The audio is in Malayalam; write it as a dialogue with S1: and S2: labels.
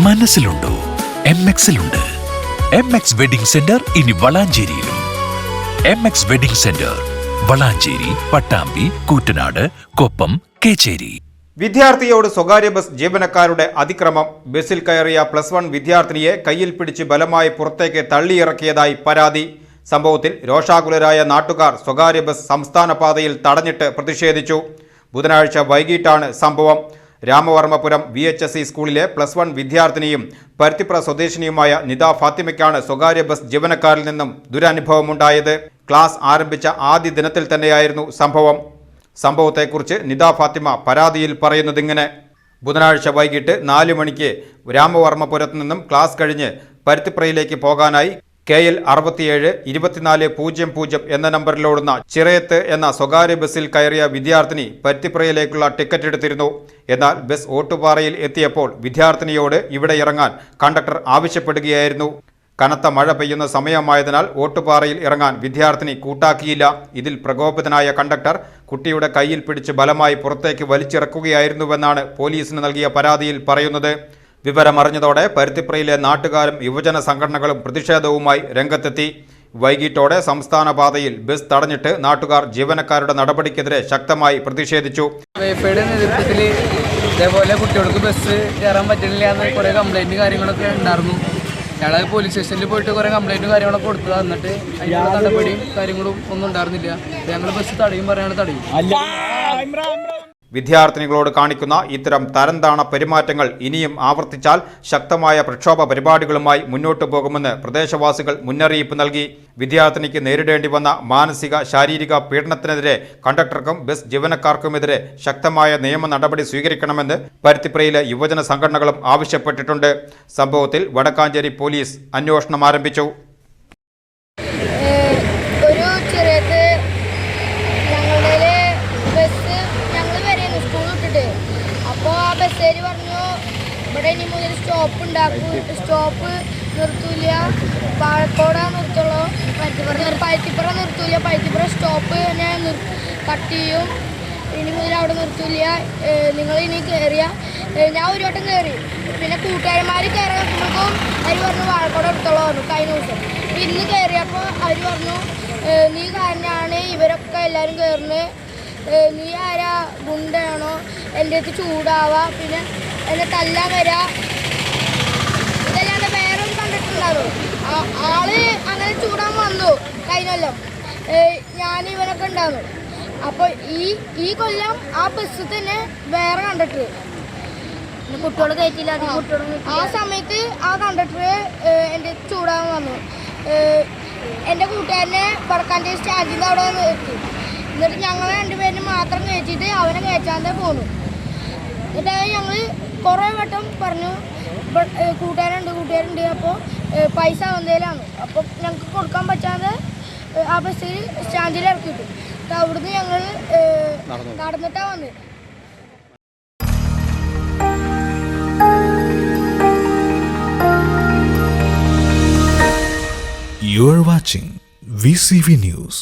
S1: മനസ്സിലുണ്ടോ? MXലുണ്ട്. MX വെഡിംഗ് സെന്റർ ഇനി വളാഞ്ചേരിയിലും. MX wedding centre Valanchery, Pattambi, Koottanad, Koppam, Kechery.
S2: വിദ്യാർത്ഥിയോട് സ്വകാര്യ ബസ് ജീവനക്കാരുടെ അതിക്രമം. ബസ്സിൽ കയറിയ +1 വിദ്യാർത്ഥിനിയെ കയ്യിൽ പിടിച്ച് ബലമായി പുറത്തേക്ക് തള്ളിയിറക്കിയതായി പരാതി. സംഭവത്തിൽ രോഷാകുലരായ നാട്ടുകാർ സ്വകാര്യ ബസ് സംസ്ഥാന പാതയിൽ തടഞ്ഞിട്ട് പ്രതിഷേധിച്ചു. ബുധനാഴ്ച വൈകിട്ടാണ് സംഭവം. രാമവർമ്മപുരം VHSE സ്കൂളിലെ +1 വിദ്യാർത്ഥിനിയും പരുത്തിപ്ര സ്വദേശിനിയുമായ നിത ഫാത്തിമയ്ക്കാണ് സ്വകാര്യ ബസ് ജീവനക്കാരിൽ നിന്നും ദുരനുഭവമുണ്ടായത്. ക്ലാസ് ആരംഭിച്ച ആദ്യ ദിനത്തിൽ തന്നെയായിരുന്നു സംഭവത്തെക്കുറിച്ച് നിത ഫാത്തിമ പരാതിയിൽ പറയുന്നതിങ്ങനെ: ബുധനാഴ്ച വൈകിട്ട് 4 മണിക്ക് രാമവർമ്മപുരത്ത് നിന്നും ക്ലാസ് കഴിഞ്ഞ് പരുത്തിപ്രയിലേക്ക് പോകാനായി KL 67-2400 എന്ന നമ്പറിലോടുന്ന ചിറയത്ത് എന്ന സ്വകാര്യ ബസ്സിൽ കയറിയ വിദ്യാർത്ഥിനി പരുത്തിപ്രയിലേക്കുള്ള ടിക്കറ്റ് എടുത്തിരുന്നു. എന്നാൽ ബസ് ഓട്ടുപാറയിൽ എത്തിയപ്പോൾ വിദ്യാർത്ഥിനിയോട് ഇവിടെ ഇറങ്ങാൻ കണ്ടക്ടർ ആവശ്യപ്പെടുകയായിരുന്നു. കനത്ത മഴ പെയ്യുന്ന സമയമായതിനാൽ ഓട്ടുപാറയിൽ ഇറങ്ങാൻ വിദ്യാർത്ഥിനി കൂട്ടാക്കിയില്ല. ഇതിൽ പ്രകോപിതനായ കണ്ടക്ടർ കുട്ടിയുടെ കയ്യിൽ പിടിച്ച് ബലമായി പുറത്തേക്ക് വലിച്ചിറക്കുകയായിരുന്നുവെന്നാണ് പോലീസിന് നൽകിയ പരാതിയിൽ പറയുന്നത്. വിവരമറിഞ്ഞതോടെ പരുത്തിപ്രയിലെ നാട്ടുകാരും യുവജന സംഘടനകളും പ്രതിഷേധവുമായി രംഗത്തെത്തി. വൈകിട്ടോടെ സംസ്ഥാന പാതയിൽ ബസ് തടഞ്ഞിട്ട് നാട്ടുകാർ ജീവനക്കാരുടെ നടപടിക്കെതിരെ ശക്തമായി പ്രതിഷേധിച്ചു.
S3: നേതൃത്വത്തിൽ ഇതേപോലെ കുട്ടികൾക്ക് ബസ് കയറാൻ പറ്റുന്നില്ല എന്ന് കുറേ കംപ്ലൈൻറ്റ് കാര്യങ്ങളൊക്കെ ഉണ്ടായിരുന്നു. ഞങ്ങൾ പോലീസ് സ്റ്റേഷനിൽ പോയിട്ട് കുറേ കംപ്ലൈൻറ്റും കാര്യങ്ങളൊക്കെ കൊടുത്തത്. എന്നിട്ട് അതിനുള്ള നടപടിയും കാര്യങ്ങളും ഒന്നും ഉണ്ടായിരുന്നില്ല. ഞങ്ങൾ ബസ് തടയും പറയാണ് തടയും.
S2: വിദ്യാർത്ഥിനികളോട് കാണിക്കുന്ന ഇത്തരം തരംതാണ പെരുമാറ്റങ്ങൾ ഇനിയും ആവർത്തിച്ചാൽ ശക്തമായ പ്രക്ഷോഭ പരിപാടികളുമായി മുന്നോട്ടു പോകുമെന്ന് പ്രദേശവാസികൾ മുന്നറിയിപ്പ് നൽകി. വിദ്യാർത്ഥിനിക്ക് നേരിടേണ്ടി വന്ന മാനസിക ശാരീരിക പീഡനത്തിനെതിരെ കണ്ടക്ടർക്കും ബസ് ജീവനക്കാർക്കുമെതിരെ ശക്തമായ നിയമ നടപടി സ്വീകരിക്കണമെന്ന് പരുത്തിപ്രയിലെ യുവജന സംഘടനകളും ആവശ്യപ്പെട്ടിട്ടുണ്ട്. സംഭവത്തിൽ വടക്കാഞ്ചേരി പോലീസ് അന്വേഷണം ആരംഭിച്ചു.
S4: ബസ്സേര് പറഞ്ഞു ഇവിടെ ഇനി മുതൽ സ്റ്റോപ്പ് നിർത്തൂല, പാലക്കോടാ നിർത്തുള്ളൂ, പരുത്തിപ്പുറ നിർത്തൂല, പരുത്തിപ്പുറ സ്റ്റോപ്പ് ഞാൻ കട്ട് ചെയ്യും, ഇനി മുതൽ അവിടെ നിർത്തൂല, നിങ്ങൾ ഇനി കയറിയ. ഞാൻ ഒരു വട്ടം കയറി, പിന്നെ കൂട്ടുകാരന്മാർ കയറാൻ നോക്കുമ്പോഴേക്കും അവർ പറഞ്ഞു പാലക്കോട് നിർത്തുള്ളൂ പറഞ്ഞു. കഴിഞ്ഞ ദിവസം ഇന്ന് കയറിയപ്പോൾ അവർ പറഞ്ഞു നീ കാരനാണ് ഇവരൊക്കെ എല്ലാവരും കയറുന്നത്, നീ ആരാ ഗുണ്ടയാണോ, എൻ്റെ അടുത്ത് ചൂടാവുക, പിന്നെ എന്നെ തല്ലാൻ വരാ, ഇതല്ലാണ്ട് വേറെ ഒരു കണ്ടിട്ടുണ്ടാവും. ആള് അങ്ങനെ ചൂടാൻ വന്നു കഴിഞ്ഞൊല്ലം. ഞാൻ ഇവനൊക്കെ ഉണ്ടായിരുന്നു. അപ്പോൾ ഈ കൊല്ലം ആ ബസ്സിൽ തന്നെ വേറെ കണ്ടക്ടർ കുട്ടികൾ കയറ്റില്ല. ആ സമയത്ത് ആ കണ്ടക്ടർ എൻ്റെ ചൂടാൻ വന്നു. എൻ്റെ കൂട്ടുകാരനെ വടക്കാഞ്ചേരി സ്റ്റാൻഡിൻ്റെ അവിടെ നിർത്തി. എന്നിട്ട് ഞങ്ങൾ രണ്ടുപേരും മാത്രം കയറ്റിയിട്ട് അവനെ കയറ്റാതെ പോന്നു. എന്നിട്ട് ഞങ്ങൾ കുറേ വട്ടം പറഞ്ഞു കൂട്ടുകാരുണ്ട്, അപ്പോൾ പൈസ എന്തേലാണ്, അപ്പോൾ ഞങ്ങൾക്ക് കൊടുക്കാൻ പറ്റാതെ ആ ബസ്സിൽ സ്റ്റാൻഡിൽ ഇറക്കിയിട്ടു. അവിടുന്ന് ഞങ്ങൾ നടന്നിട്ടാണ് വന്നത്.
S1: You are watching VCV News.